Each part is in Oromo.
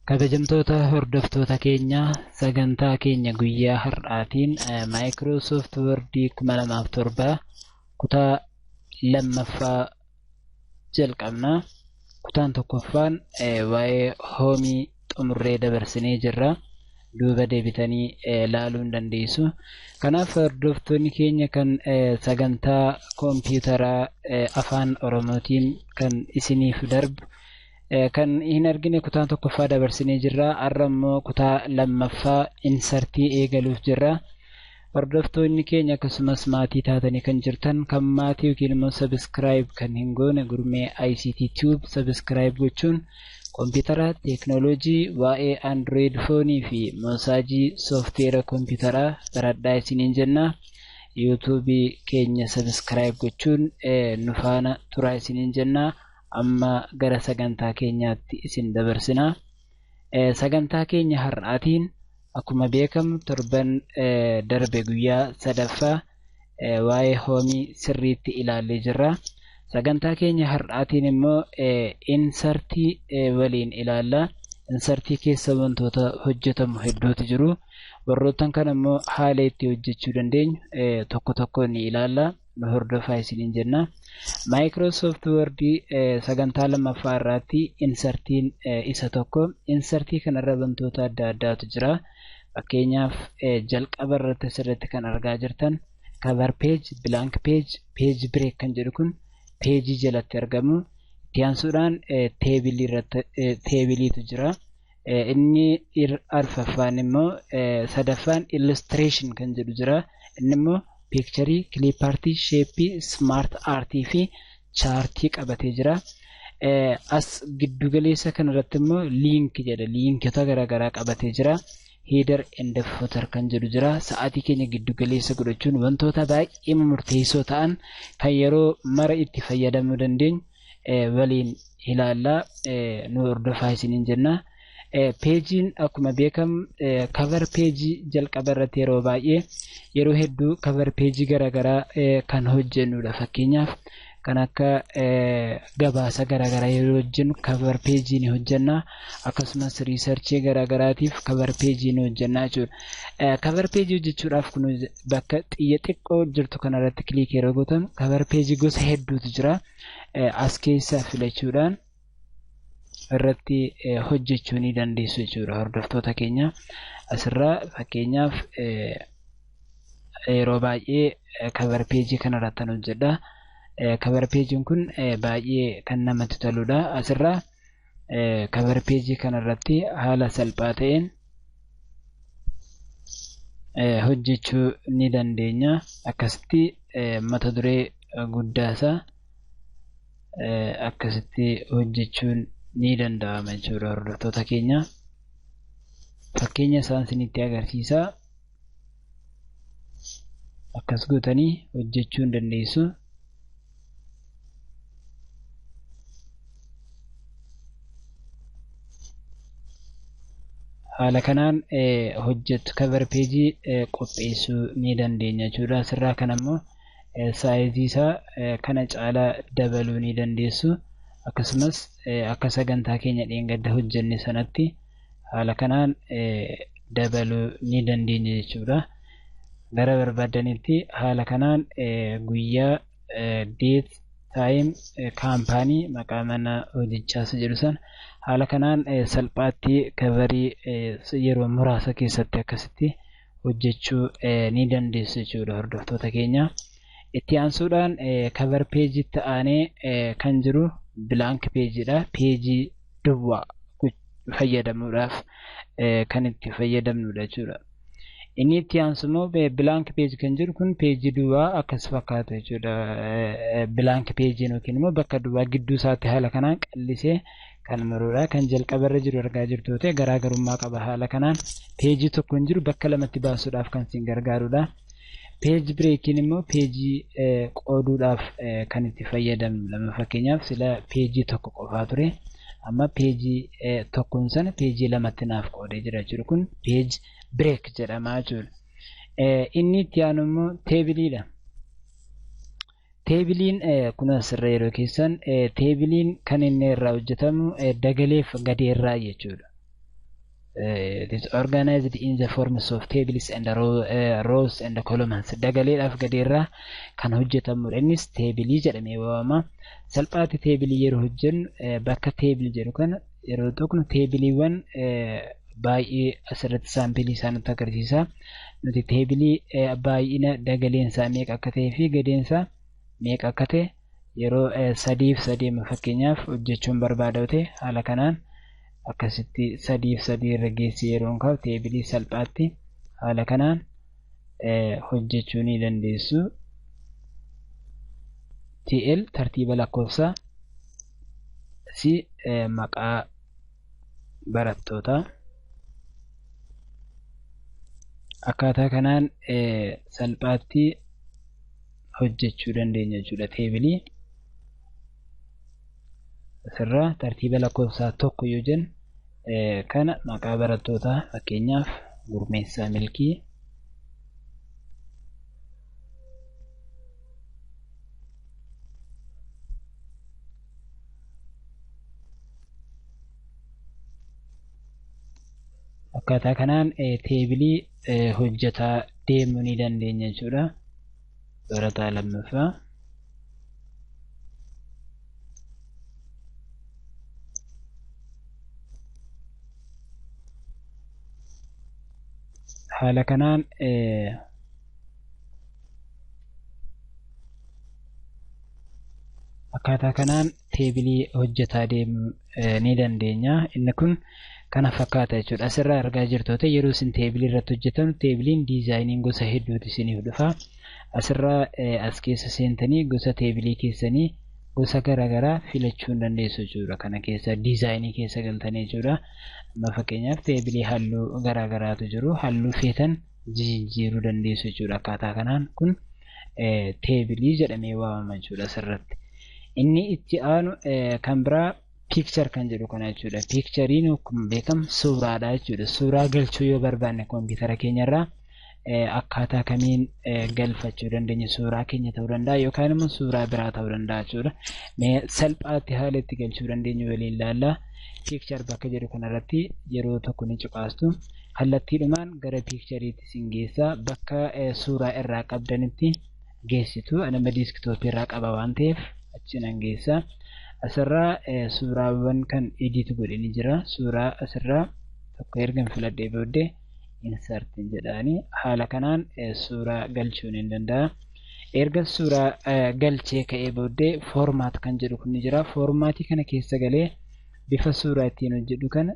Kabajamtoota hordoftoota keenya sagantaa keenya guyyaa har'aatiin Microsoft Word 2007 kutaa lammaffaa jalqabna. Kutaan tokkoffaan waa'ee hoomii xumurree dabarsinee jirra. Duuba deebitanii ilaaluu hin dandeessu. Kanaaf hordoftoonni keenya kan sagantaa koompiyuutaraa afaan Oromootiin kan isiniif darbu kan hin argine kutaan tokkoffaa dabarsinee jirra. Har'a immoo kutaa lammaffaa insertii eegaluuf jirra. Hordoftoonni keenya akkasumas maatii taatanii kan jirtan kan maatii yookiin immoo subscribe kan hin goone gurmee ICT Tube subscribe gochuun koompiyuutara teeknooloojii waa'ee Android foonii fi moosaajii soofteera koompiyuutaraa baradhaa isiniin jenna. YouTube keenya subscribe gochuun nu faana turaa isiniin jenna. Amma gara sagantaa keenyaatti isin dabarsina. Sagantaa keenya har'aatiin akkuma beekamu torban darbe guyyaa sadaffaa waa'ee hoomii sirriitti ilaallee jirra. Sagantaa keenya har'aatiin immoo insertii waliin ilaalla. Insertii keessa wantoota hojjetamu hedduutu jiru. Warroottan kana immoo haala itti hojjechuu dandeenyu tokko tokko ni ilaalla. Nu hordofaa isiniin jenna. Microsoft Word sagantaa lammaffaa irratti insertiin isa tokko. Insertii kanarra wantoota adda addaatu jira. Fakkeenyaaf jalqaba irratti asirratti kan argaa jirtan cover page, blank page, page break kan jedhu kun peejii jalatti argamu. Itti aansuudhaan teebiliitu jira. Inni arfaffaan immoo sadaffaan illustration kan jedhu jira. Inni immoo picture, clip art, shape, smart art fi chartii qabatee jira. As giddugaleessa kanarratti immoo link jedha. Linkota garaagaraa qabatee jira. Header and footer kan jedhu jira. Sa'aatii keenya giddugaleessa godhachuun wantoota baay'ee murteessoo ta'an kan yeroo mara itti fayyadamuu dandeenyu waliin ilaallaa nu hordofaa isiniin jenna. Peejiin akkuma beekamu cover peejii jalqaba irratti yeroo hedduu cover peejii garaagaraa kan hojjennudha. Fakkeenyaaf kan akka gabaasa garaagaraa yeroo hojjennu cover peejii ni hojjenna. Akkasumas riisarchii garaagaraatiif cover peejii ni hojjenna jechuudha. Cover peejii hojjechuudhaaf kun bakka xiyya xiqqoo jirtu kanarratti kiliik yeroo gootan cover peejii gosa hedduutu jira. As keessaa filachuudhaan irratti hojjechuu ni dandeessu jechuudha hordoftoota keenya. Asirraa fakkeenyaaf yeroo baay'ee cover peejii kanarratti kan hojjedha. Cover peejiin kun baay'ee kan namatti toludha. Asirraa cover peejii kanarratti haala salphaa ta'een hojjechuu ni dandeenya. Akkasitti mata duree guddaasaa akkasitti hojjechuun ni danda'ama jechuudha hordoftoota keenya. Fakkeenya isaan isinitti agarsiisa. Akkas gootanii hojjechuu hin dandeessu. Haala kanaan cover peejii qopheessuu ni dandeenya jechuudha. Asirraa kan ammoo saayizii isaa kana caalaa dabaluu ni dandeessu. Akkasumas akka sagantaa keenya dheengadda hojjenne sanatti haala kanaan dabaluu ni dandeenya jechuudha. Gara barbaadanitti haala kanaan guyyaa date time kaampaanii maqaa mana hojichaas jedhu san haala kanaan salphaatti coverii yeroo muraasa keessatti akkasitti hojjechuu ni dandeessu jechuudha hordoftoota keenya. Itti aansuudhaan cover peejiitti aanee kan jiru blank peejiidha. Peejii duwwaa fayyadamuudhaaf kan itti fayyadamnudha jechuudha. Inni itti aansu immoo blank peejii kan jiru kun peejii duwwaa akkas fakkaata jechuudha. Blank peejiin yookiin immoo bakka duwwaa gidduu isaatti haala kanaan qallisee kan muruudha. Kan jalqaba irra jiru argaa jirtu ta'e garaagarummaa qaba. Haala kanaan peejii tokko hin jiru bakka lamatti baasuudhaaf kan isin gargaarudha. Page breaking immoo peejii qooduudhaaf kan itti fayyadamnu. Lama fakkeenyaaf sila peejii tokko qofaa ture. Amma peejii tokkoon sana peejii lamatti naaf qoodee jira jechuudha. Kun page break jedhama jechuudha. Inni itti aanu immoo teebiliidha. Teebiliin kun asirra yeroo keessan teebiliin kan inni irraa hojjetamu dagaleef gadeerraa jechuudha. It is organized in the forms of tables and rows and columns. Dagaleedhaaf gadeerraa kan hojjetamudha. Innis teebilii jedhamee waamama. Salphaatti teebilii yeroo hojjennu bakka teebilii jedhu kana yeroo tuqnu teebiliiwwan baay'ee asirratti saampilii isaa nutti agarsiisa. Nuti teebilii baay'ina dagaleensaa meeqa akka ta'ee fi gadeensaa meeqa akka ta'e yeroo 3 fakkeenyaaf hojjechuun barbaada ta'e haala kanaan akkasitti 3 irra geessi yeroon kaa'u teebilii salphaatti haala kanaan hojjechuu ni dandeessu. TL tartiiba lakkoofsaa si maqaa barattootaa akkaataa kanaan salphaatti hojjechuu dandeenya jechuudha. Teebilii asirraa tartiiba lakkoofsaa tokko yoo jennu kana maqaa barattootaa fakkeenyaaf Gurmeessaa Milkii, akkaataa kanaan teebilii hojjetaa deemuu ni dandeenya jechuudha. Barataa lammaffaa haala kanaan akkaataa kanaan teebilii hojjetaa deemuu ni dandeenya. Inni kun kana fakkaata jechuudha. Asirraa argaa jirtoota yeroo isin teebilii irratti hojjetan teebiliin diizaayiniin gosa hedduutu isiniif dhufa. Asirraa as keessa seentanii gosa teebilii keessanii gosa garaagaraa filachuu dandeessu jechuudha. Kana keessa diizaayinii keessa galtanii jechuudha. Amma fakkeenyaaf teebilii halluu garaagaraatu jiru. Halluu feetan jijjiiruu dandeessu jechuudha. Akkaataa kanaan kun teebilii jedhamee waamama jechuudha asirratti. Inni itti aanu kan biraa picture kan jedhu kana jechuudha. Picturein akkuma beekamu suuraadha jechuudha. Suuraa galchuu yoo barbaanne kompiitara keenyarraa akkaataa kamiin galfachuu dandeenya. Suuraa keenya ta'uu danda'a yookaan immoo suuraa biraa ta'uu danda'a jechuudha. Mee salphaatti haala itti galchuu dandeenyu waliin ilaalla. Picture bakka jedhu kanarratti yeroo tokko ni cuqaastu. Kallattiidhumaan gara pictureetti isin geessa. Bakka suuraa irraa qabdanitti geessitu. Anama diiskitooppii irraa qaba waan ta'eef achi nan geessa. Asirraa suuraawwan kan edit godhe ni jira. Suuraa asirraa tokko ergan filadhee booddee insert jedhaanii haala kanaan suuraa galchuu ni danda'a. Erga suuraa galchee ka'ee booddee format kan jedhu kun ni jira. Formatii kana keessa galee bifa suuraa ittiin hojjedhu kana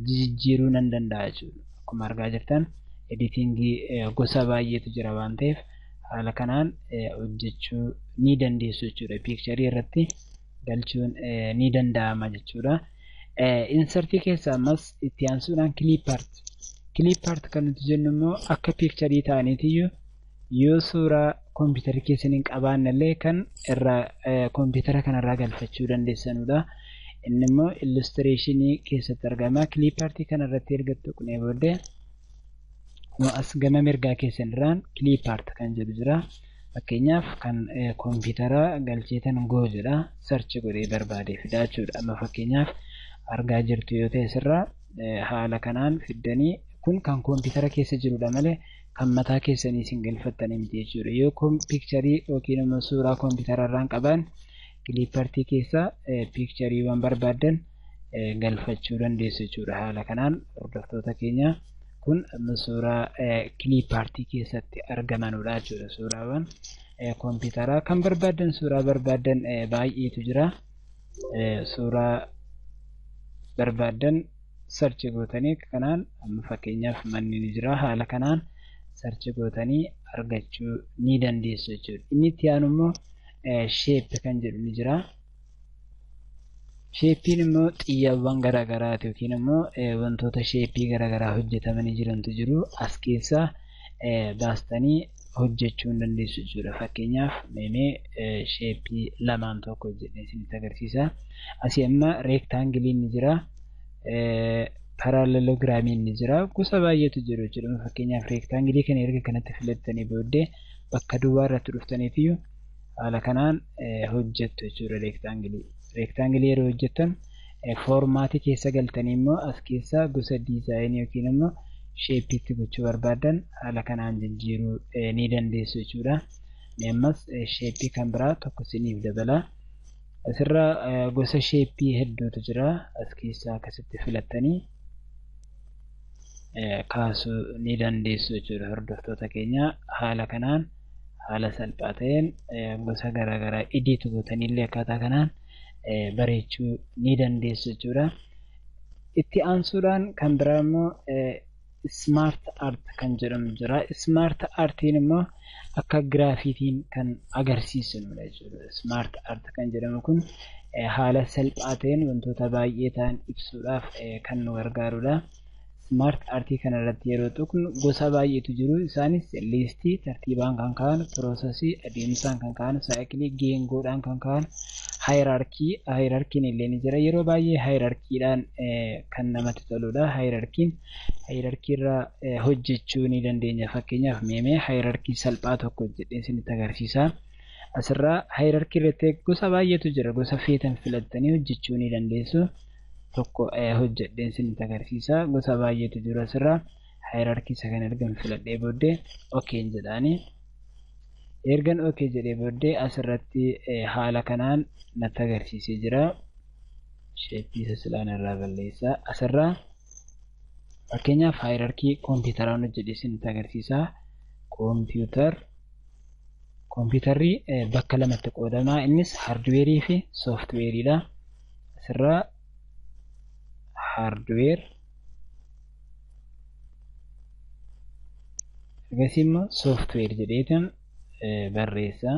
jijjiiruu nan danda'a jechuudha. Akkuma argaa jirtan editingii gosa baay'eetu jira waan ta'eef haala kanaan hojjechuu ni dandeessu jechuudha. Picture irratti galchuun ni danda'ama jechuudha. Insertii keessa ammas itti aansuudhaan clip art kan nuti jennu immoo akka picture ta'aniitiyyuu yoo suuraa kompiitara keessaniin qabaanne illee kan irraa kompiitara kanarraa galfachuu dandeessanudha. Inni immoo illustrationii keessatti argama. Clip art kanarratti erga tuqnee booddee as gama mirgaa keessanirraan clip art kan jedhu jira. Fakkeenyaaf kan kompiitara galcheetan goo jedha. Search godhee barbaadee fidaa jechuudha. Amma fakkeenyaaf argaa jirtu yoo ta'e sirraa haala kanaan fiddanii kun kan kompiitara keessa jirudha malee kan mataa keessanii isin galfattanii miti jechuudha. Yoo piikcharii yookiin immoo suuraa kompiitararraan qaban clip art keessa piikchariiwwan barbaadan galfachuu dandeessu jechuudha. Haala kanaan hordoftoota keenya kun suuraa clip art keessatti argamanudha jechuudha. Suuraawwan kompiitaraa kan barbaadan suuraa barbaadan baay'eetu jira. Suuraa barbaadan search gootanii kanaan amma fakkeenyaaf manni ni jira. Haala kanaan search gootanii argachuu ni dandeessu jechuudha. Inni itti aanu immoo shape kan jedhu ni jira. Shapein immoo xiyyaawwan garaagaraati yookiin immoo wantoota shapii garaagaraa hojjetamanii jirantu jiru. As keessa baastanii hojjechuu dandeessu jechuudha. Fakkeenyaaf mee shapii lamaan tokko hojjedhee isinitti agarsiisa. Asii amma rectanglein ni jira. Parallelogramiin ni jira. Gosa baay'eetu jiru jechuudha. Fakkeenyaaf rectangle kana erga kanatti filattanii booddee bakka duwwaa irratti dhuftaniifiyyuu haala kanaan hojjettu jechuudha. Rectangle yeroo hojjettan Foormaatii keessa galtanii immoo as keessa gosa diizaayinii yookiin immoo sheepiitti gochuu barbaadan haala kanaan jijjiiruu ni dandeessu jechuudha. Ammas sheepii kan biraa tokko isiniif dabala. Asirra gosa sheepii hedduutu jira. As keessaa akkasitti filattanii kaasuu ni dandeessu jechuudha hordoftoota keenya. Haala kanaan haala salphaa ta'een gosa garaagaraa idiitu gootanillee akkaataa kanaan bareechuu ni dandeessu jechuudha. Itti aansuudhaan kan biraa immoo smart art kan jedhamu jira. Smart artiin immoo akka giraafitiin kan agarsiisnudha jechuudha. Smart art kan jedhamu kun haala salphaa ta'een wantoota baay'ee ta'an ibsuudhaaf kan nu gargaarudha. Smart artii kana irratti yeroo tuqnu gosa baay'eetu jiru. Isaanis liistii tartiibaan kan ka'an, piroosesii adeemsaan kan ka'an, saayikilii geengoodhaan kan ka'an, haayiraarkiin illee ni jira. Yeroo baay'ee haayiraarkiidhaan kan namatti toludha. Haayiraarkiirraa hojjechuu ni dandeenya. Fakkeenyaaf meemee haayiraarkii salphaa tokko hojjedhee isinitti agarsiisa. Asirraa haayiraarkii irratti gosa baay'eetu jira. Gosa feetan filattanii hojjechuu ni dandeessu. Tokko hojjedheen isinitti agarsiisa. Gosa baay'eetu jiru asirraa. Haayiraarkii isa kan ergan filadhee booddee okeen jedhaanii. Ergan okee jedhee booddee asirratti haala kanaan natti agarsiisee jira. Sheeppii isa silaan irraa balleessa. Asirraa fakkeenyaaf haayiraarkii kompiitaraan hojjedhee isinitti agarsiisa. Kompiitarri bakka lamatti qoodama. Innis haardweerii fi sooftiweeriidha. Asirraa hardware ergasii immoo software jedheetan barreessa.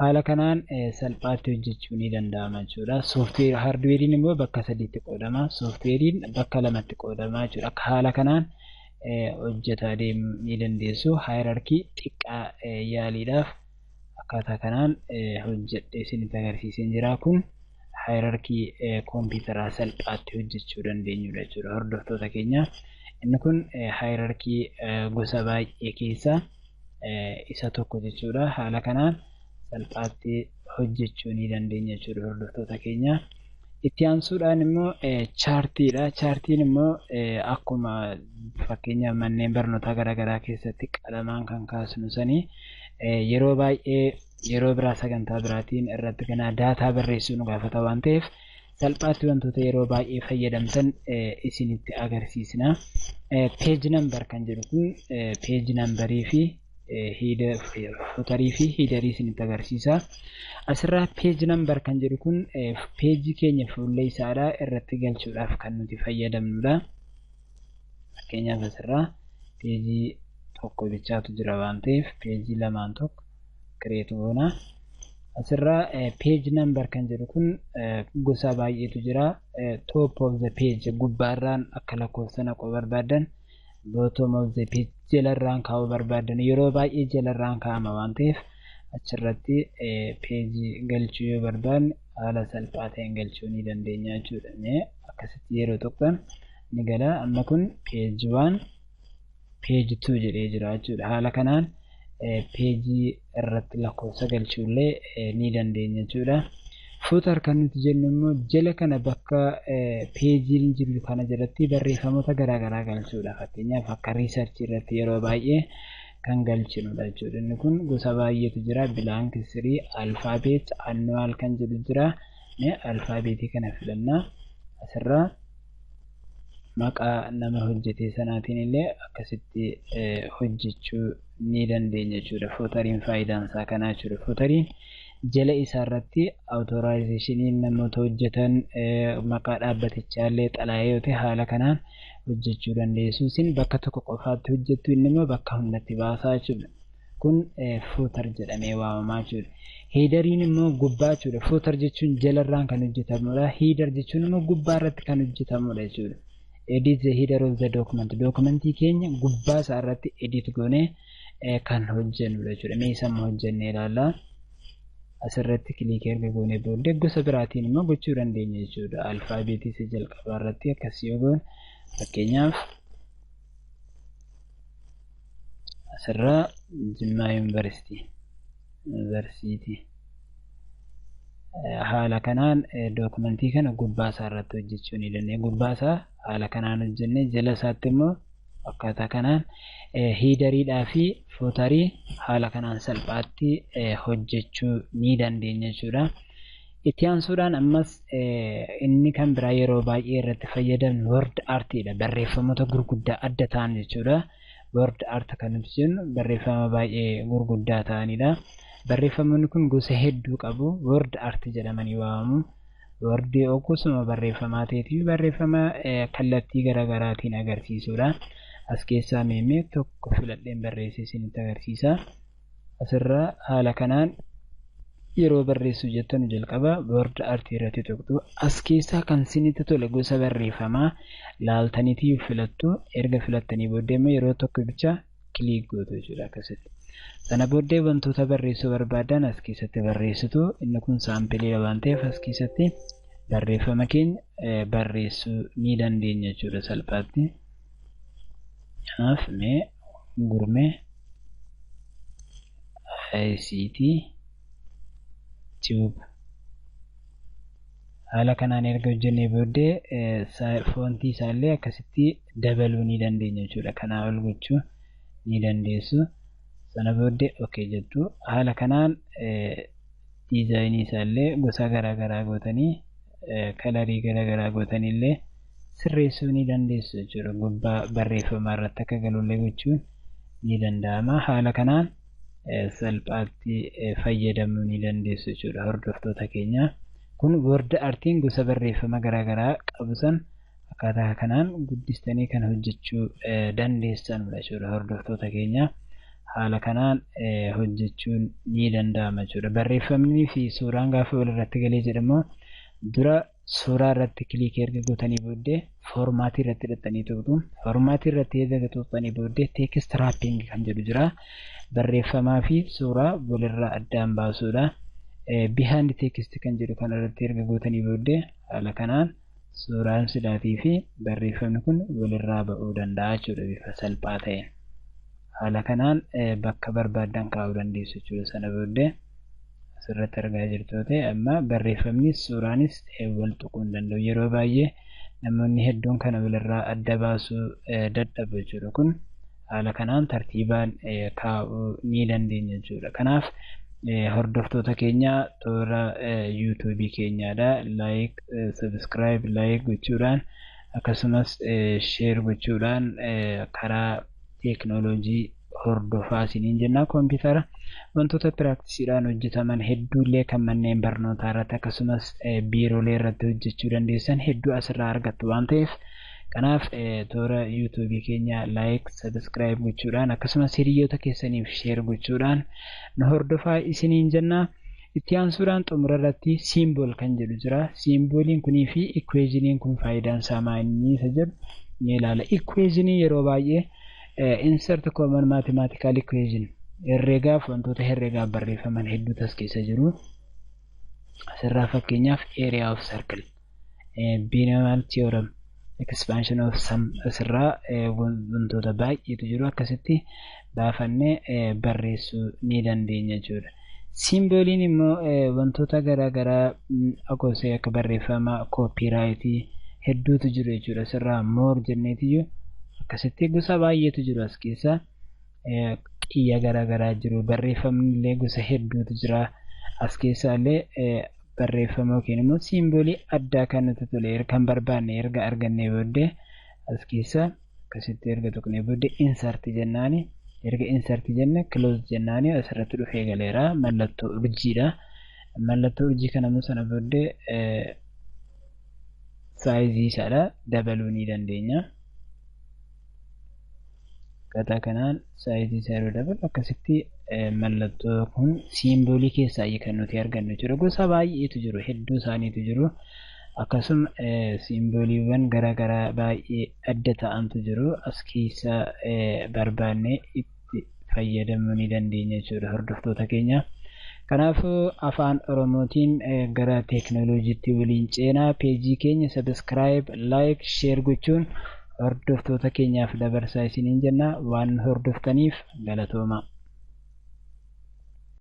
Haala kanaan salphaatti hojjechuu ni danda'ama jechuudha. Software hardwarein immoo bakka sadiitti qoodama. Softwarein bakka lamatti qoodama jechuudha. Akka haala kanaan hojjetaa deemuu ni dandeessu. Haayiraarkii xiqqaa yaaliidhaaf akkaataa kanaan hojjedhee isinitti agarsiiseen jira. Kun haayiraarkii kompiitaraa salphaatti hojjechuu dandeenyudha jechuudha hordoftoota keenya. Inni kun haayiraarkii gosa baay'ee keessaa isa tokko jechuudha. Haala kanaan salphaatti hojjechuu ni dandeenya jechuudha hordoftoota keenya. Itti aansuudhaan immoo chaartiidha. Chaartiin immoo akkuma fakkeenyaaf manneen barnootaa garaagaraa keessatti qalamaan kan kaasnu sanii yeroo baay'ee yeroo biraa sagantaa biraatiin irratti kana daataa barreessuu nu gaafata waan ta'eef salphaatti wantoota yeroo baay'ee fayyadamtan isinitti agarsiisna. Page number kan jedhu kun page numberii fi footarii fi hiidarii isinitti agarsiisa. Asirraa page number kan jedhu kun peejii keenya fuullee isaadhaa irratti galchuudhaaf kan nuti fayyadamnudha. Fakkeenyaaf asirraa peejii tokko bichaatu jira waan ta'eef peejii lamaan tokko kireetu goona. Asirraa page number kan jedhu kun gosa baay'eetu jira. Top of the page gubbaarraan akka lakkoofsa naquu barbaadan, bottom of the page jalarraan kaa'uu barbaadan yeroo baay'ee jalarraan kaa'ama waan ta'eef achirratti peejii galchuu yoo barbaanne haala salphaa ta'een galchuu ni dandeenya jechuudha. Akkasitti yeroo tokkoon ni gala. Amma kun page 1 page 2 jedhee jira jechuudha. Haala kanaan peejii irratti lakkoofsa galchuullee ni dandeenya jechuudha. Footar kan nuti jennu immoo jala kana bakka peejiin jiru kana jalatti barreeffamoota garaagaraa galchuudha. Fakkeenyaaf akka riisarchii irratti yeroo baay'ee kan galchinudha jechuudha. Inni kun gosa baay'eetu jira. Blank 3, alfaabeet, annual kan jedhu jira. Alfaabeetii kana filannaa. Asirraa maqaa nama hojjetee sanaatiin illee akkasitti hojjechuu ni dandeenya jechuudha. Footariin faayidaan isaa kanaa jechuudha. Footariin jala isaa irratti awutoraayizeeshiniin namoota hojjetan maqaa dhaabbatichaa illee xalaayee yoo ta'e haala kanaan hojjechuu dandeessu. Isin bakka tokko qofaatti hojjettu, inni immoo bakka hundatti baasaa jechuudha. Kun footar jedhamee waamamaa jechuudha. Hiidariin immoo gubbaa jechuudha. Footar jechuun jalarraan kan hojjetamudha. Hiidar jechuun immoo gubbaa irratti kan hojjetamudha jechuudha. Edit the header of the document. Dokumentii keenya gubbaa isaa irratti edit goonee kan hojjennudha jechuudha. Mee isa immoo hojjennee ilaallaa. Asirratti kiliikii erga goonee booddee gosa biraatiin immoo gochuu dandeenya jechuudha. Alfaabeetii isa jalqabaa irratti akkasii yoo goone fakkeenyaaf asirraa Jimmaa Yuunivarsiitii haala kanaan dookumentii kana gubbaa isaa irratti hojjechuu ni dandeenya. Gubbaa isaa haala kanaan hojjennee jala isaatti immoo akkaataa kanaan hiidariidhaa fi footarii haala kanaan salphaatti hojjechuu ni dandeenya jechuudha. Itti aansuudhaan ammas inni kan biraa yeroo baay'ee irratti fayyadamnu word artiidha. Barreeffamoota gurguddaa adda ta'an jechuudha. Word art kan nuti jennu barreeffama baay'ee gurguddaa ta'anidha. Barreeffamoonni kun gosa hedduu qabu. Word art jedhamanii waamamu. Wordii akkasuma barreeffamaa ta'eetii barreeffama kallattii garaagaraatiin agarsiisudha. As keessaa meemee tokko filadheen barreessee isinitti agarsiisa. Asirraa haala kanaan yeroo barreessuu jettan jalqaba word art irratti tuqxu. As keessaa kan isinitti tole gosa barreeffamaa laaltaniitii filattu. Erga filattanii booddee immoo yeroo tokko bicha kiliik gootu jechuudha akkasitti. Sana booddee wantoota barreessuu barbaadan as keessatti barreessitu. Inni kun saampilii waan ta'eef as keessatti barreeffama keenya barreessuu ni dandeenya jechuudha salphaatti. Kanaaf mee gurmee ICT tube haala kanaan erga hojjennee booddee foontii isaallee akkasitti dabaluu ni dandeenya jechuudha. Kanaa ol gochuu ni dandeessu. Sana booddee okay jettu. Haala kanaan diizaayinii isaallee gosa garaagaraa gootanii kalarii garaagaraa gootanillee sirreessuu ni dandeessu jechuudha. Gubbaa barreeffamaa irratti akka galullee gochuun ni danda'ama. Haala kanaan salphaatti fayyadamuu ni dandeessu jechuudha hordoftoota keenya. Kun word artiin gosa barreeffama garaagaraa qabu san akkaataa kanaan guddistanii kan hojjechuu dandeessanudha jechuudha hordoftoota keenya. Haala kanaan hojjechuun ni danda'ama jechuudha. Barreeffamni fi suuraan gaafa walirratti galee jedhamu dura suuraa irratti kiliikii erga gootanii booddee foormaatii irratti hidhattanii tuqxu. Foormaatii irratti erga tuqxanii booddee teekist raappiing kan jedhu jira. Barreeffamaa fi suuraa walirraa addaan baasuudha. Behind text kan jedhu kan irratti erga gootanii booddee haala kanaan suuraan sidaatii fi barreeffamni kun walirraa ba'uu danda'a jechuudha bifa salphaa ta'een. Haala kanaan bakka barbaadan kaa'uu dandeessu jechuudha. Sana booddee asirratti argaa jirtu ta'e amma barreeffamnis suuraanis wal tuquu hin danda'u. Yeroo baay'ee namoonni hedduun kana walirraa adda baasuu dadhabu jechuudha. Kun haala kanaan tartiibaan kaa'uu ni dandeenya jechuudha. Kanaaf hordoftoota keenya toora YouTube keenyaadha. Like, subscribe, like gochuudhaan akkasumas share gochuudhaan karaa teeknooloojii hordofaa isiniin jenna. Koompitara wantoota piraktisiidhaan hojjetaman hedduullee kan manneen barnootaa irratti akkasumas biiroolee irratti hojjechuu dandeessan hedduu asirraa argattu waan ta'eef kanaaf toora YouTube keenya like, subscribe gochuudhaan akkasumas hiriyoota keessaniif share gochuudhaan nu hordofaa isiniin jenna. Itti aansuudhaan xumura irratti symbol kan jedhu jira. Symboliin kunii fi equationiin kun faayidaan isaa maali isa jedhu ni ilaala. Equationii yeroo baay'ee insert common mathematical equation herregaaf wantoota herregaaf barreeffaman hedduutu as keessa jiru. Asirraa fakkeenyaaf area of circle, binomial theorem, expansion of sum asirraa wantoota baay'eetu jiru. Akkasitti baafannee barreessuu ni dandeenya jechuudha. Symboliin immoo wantoota garaagaraa akkosee akka barreeffama copyrightii hedduutu jiru jechuudha. Asirraa more jenneetiyyuu akkasitti gosa baay'eetu jiru as keessa. Qiyya garaagaraa jiru. Barreeffamni illee gosa hedduutu jira. As keessaallee barreeffama yookiin immoo simbolii addaa kan nuti tole kan barbaanne erga argannee booddee as keessa akkasitti erga tuqnee booddee insert jennaani. Erga insert jenne close jennaani asirratti dhufee galeera. Mallattoo urjiidha. Mallattoo urjii kana sana booddee saayizii isaadha dabaluu ni dandeenya. Akkaataa kanaan saayizii isaa yeroo dabalu akkasitti mallattoo kun simbolii keessaa kan nuti argannu jechuudha. Gosa baay'eetu jiru, hedduu isaaniitu jiru. Akkasuma simboliiwwan garaagaraa baay'ee adda ta'antu jiru. As keessa barbaannee itti fayyadamuu ni dandeenya jechuudha hordoftoota keenya. Kanaafuu afaan Oromootiin gara teeknooloojiitti waliin ceenaa. Peejii keenya subscribe, like, share gochuun hordoftoota keenyaaf dabarsaa isiniin jenna. Waan hordoftaniif galatooma.